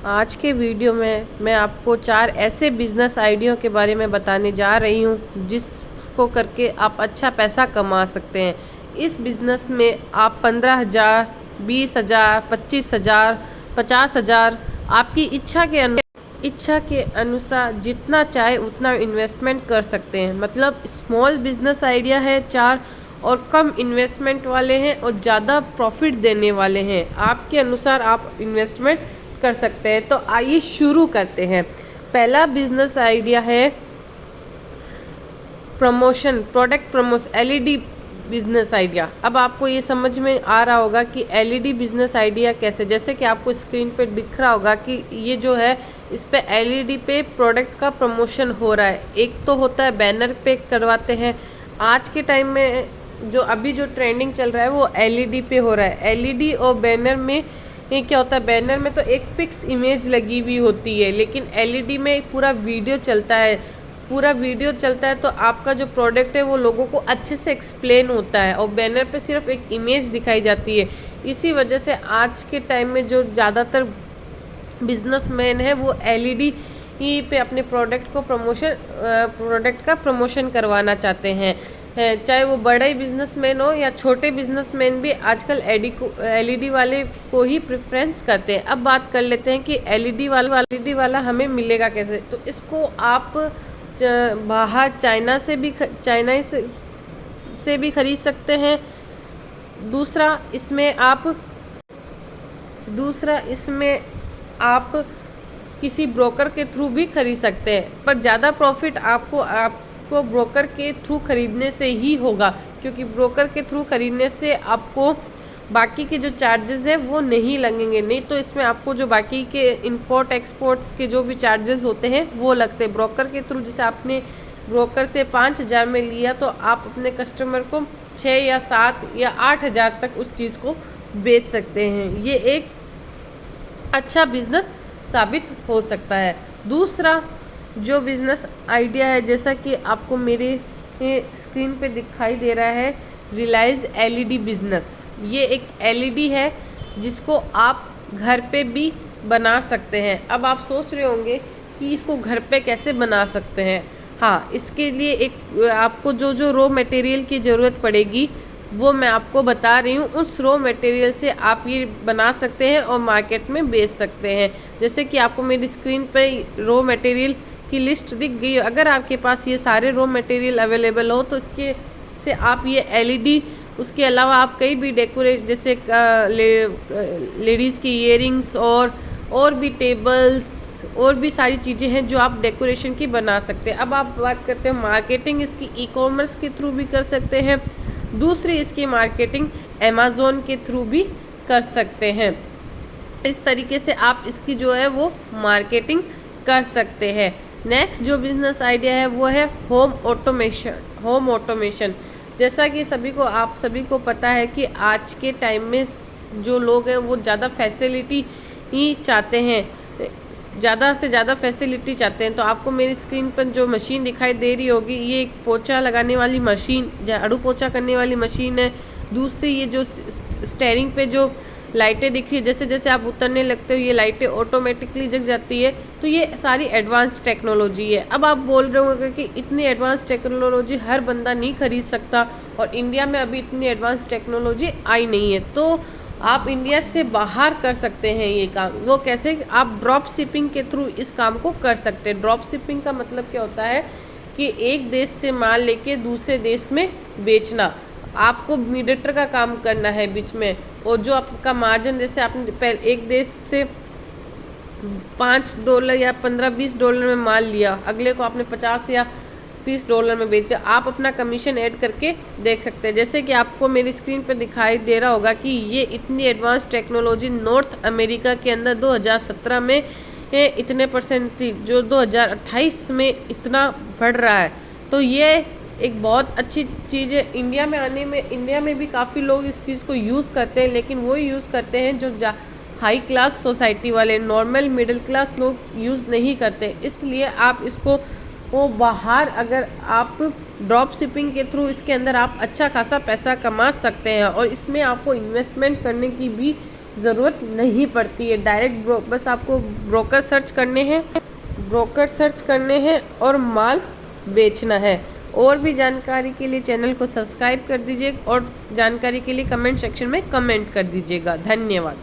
आज के वीडियो में मैं आपको 4 ऐसे बिजनेस आइडिया के बारे में बताने जा रही हूँ जिसको करके आप अच्छा पैसा कमा सकते हैं। इस बिज़नेस में आप 15,000, 20,000, 25,000, 50,000 आपकी इच्छा के अनुसार जितना चाहे उतना इन्वेस्टमेंट कर सकते हैं। मतलब स्मॉल बिजनेस आइडिया है 4 और कम इन्वेस्टमेंट वाले हैं और ज़्यादा प्रॉफिट देने वाले हैं। आपके अनुसार आप इन्वेस्टमेंट कर सकते हैं। तो आइए शुरू करते हैं। पहला बिजनेस आइडिया है product promotion, LED business idea. अब आपको ये समझ में आ रहा होगा कि एलईडी बिजनेस आइडिया कैसे, जैसे कि आपको स्क्रीन पे दिख रहा होगा कि ये जो है इस पे एलईडी पे प्रोडक्ट का प्रमोशन हो रहा है। एक तो होता है बैनर पे करवाते हैं। आज के टाइम में जो अभी जो ट्रेंडिंग चल रहा है वो एलईडी पे हो रहा है। एलईडी और बैनर में ये क्या होता है, बैनर में तो एक फिक्स इमेज लगी हुई होती है, लेकिन एलईडी में पूरा वीडियो चलता है। तो आपका जो प्रोडक्ट है वो लोगों को अच्छे से एक्सप्लेन होता है और बैनर पे सिर्फ एक इमेज दिखाई जाती है। इसी वजह से आज के टाइम में जो ज़्यादातर बिजनेसमैन है वो एलईडी ही पे अपने प्रोडक्ट का प्रमोशन करवाना चाहते हैं। चाहे वो बड़ा ही बिजनेसमैन हो या छोटे बिजनेसमैन भी आजकल एलईडी वाले को ही प्रेफरेंस करते हैं। अब बात कर लेते हैं कि एलईडी वाला हमें मिलेगा कैसे। तो इसको आप बाहर चाइना से भी खरीद सकते हैं। दूसरा इसमें आप किसी ब्रोकर के थ्रू भी खरीद सकते हैं, पर ज़्यादा प्रॉफिट आपको ब्रोकर के थ्रू खरीदने से ही होगा, क्योंकि ब्रोकर के थ्रू खरीदने से आपको बाकी के जो चार्जेस है वो नहीं लगेंगे। नहीं तो इसमें आपको जो बाकी के इंपोर्ट एक्सपोर्ट्स के जो भी चार्जेस होते हैं वो लगते हैं। ब्रोकर के थ्रू जैसे आपने ब्रोकर से 5,000 में लिया तो आप अपने कस्टमर को 6 या 7 या 8,000 तक उस चीज़ को बेच सकते हैं। ये एक अच्छा बिजनेस साबित हो सकता है। दूसरा जो बिजनेस आइडिया है, जैसा कि आपको मेरे स्क्रीन पे दिखाई दे रहा है, रिलायंस एलईडी बिजनेस। ये एक एलईडी है जिसको आप घर पे भी बना सकते हैं। अब आप सोच रहे होंगे कि इसको घर पे कैसे बना सकते हैं। हाँ, इसके लिए एक आपको जो रॉ मटेरियल की ज़रूरत पड़ेगी वो मैं आपको बता रही हूँ। उस रॉ मटेरियल से आप ये बना सकते हैं और मार्केट में बेच सकते हैं। जैसे कि आपको मेरी स्क्रीन पे रॉ मटेरियल की लिस्ट दिख गई। अगर आपके पास ये सारे रॉ मटेरियल अवेलेबल हो तो इसके से आप ये एलईडी, उसके अलावा आप कई भी डेकोरेट जैसे लेडीज़ की ईयरिंग्स और भी टेबल्स और भी सारी चीज़ें हैं जो आप डेकोरेशन की बना सकते हैं। अब आप बात करते हैं मार्केटिंग, इसकी ई-कॉमर्स के थ्रू भी कर सकते हैं। दूसरी इसकी मार्केटिंग अमेज़ॉन के थ्रू भी कर सकते हैं। इस तरीके से आप इसकी जो है वो मार्केटिंग कर सकते हैं। नेक्स्ट जो बिजनेस आइडिया है वो है होम ऑटोमेशन। जैसा कि आप सभी को पता है कि आज के टाइम में जो लोग हैं वो ज़्यादा फैसिलिटी ही चाहते हैं, ज़्यादा से ज़्यादा फैसिलिटी चाहते हैं। तो आपको मेरी स्क्रीन पर जो मशीन दिखाई दे रही होगी, ये एक पोछा लगाने वाली मशीन, झाड़ू पोछा करने वाली मशीन है। दूसरी ये जो स्टेयरिंग पे जो लाइटें दिख रही है, जैसे जैसे आप उतरने लगते हो ये लाइटें ऑटोमेटिकली जग जाती है। तो ये सारी एडवांस टेक्नोलॉजी है। अब आप बोल रहे होंगे कि इतनी एडवांस टेक्नोलॉजी हर बंदा नहीं खरीद सकता और इंडिया में अभी इतनी एडवांस टेक्नोलॉजी आई नहीं है, तो आप इंडिया से बाहर कर सकते हैं ये काम। वो कैसे? आप ड्रॉप शिपिंग के थ्रू इस काम को कर सकते हैं। ड्रॉप शिपिंग का मतलब क्या होता है कि एक देश से माल लेके दूसरे देश में बेचना। आपको मीडिएटर का काम करना है बीच में, और जो आपका मार्जिन, जैसे आपने एक देश से $5 या $15-20 में माल लिया, अगले को आपने $50 या $30 में बेचा, आप अपना कमीशन ऐड करके देख सकते हैं। जैसे कि आपको मेरी स्क्रीन पर दिखाई दे रहा होगा कि ये इतनी एडवांस टेक्नोलॉजी नॉर्थ अमेरिका के अंदर 2017 में इतने परसेंट थी, जो 2028 में इतना बढ़ रहा है। तो ये एक बहुत अच्छी चीज़ है। इंडिया में भी काफ़ी लोग इस चीज़ को यूज़ करते हैं, लेकिन वो यूज़ करते हैं जो हाई क्लास सोसाइटी वाले, नॉर्मल मिडिल क्लास लोग यूज़ नहीं करते। इसलिए आप इसको बाहर, अगर आप ड्रॉप शिपिंग के थ्रू इसके अंदर आप अच्छा खासा पैसा कमा सकते हैं और इसमें आपको इन्वेस्टमेंट करने की भी ज़रूरत नहीं पड़ती है। डायरेक्ट बस आपको ब्रोकर सर्च करने हैं और माल बेचना है। और भी जानकारी के लिए चैनल को सब्सक्राइब कर दीजिए और जानकारी के लिए कमेंट सेक्शन में कमेंट कर दीजिएगा। धन्यवाद।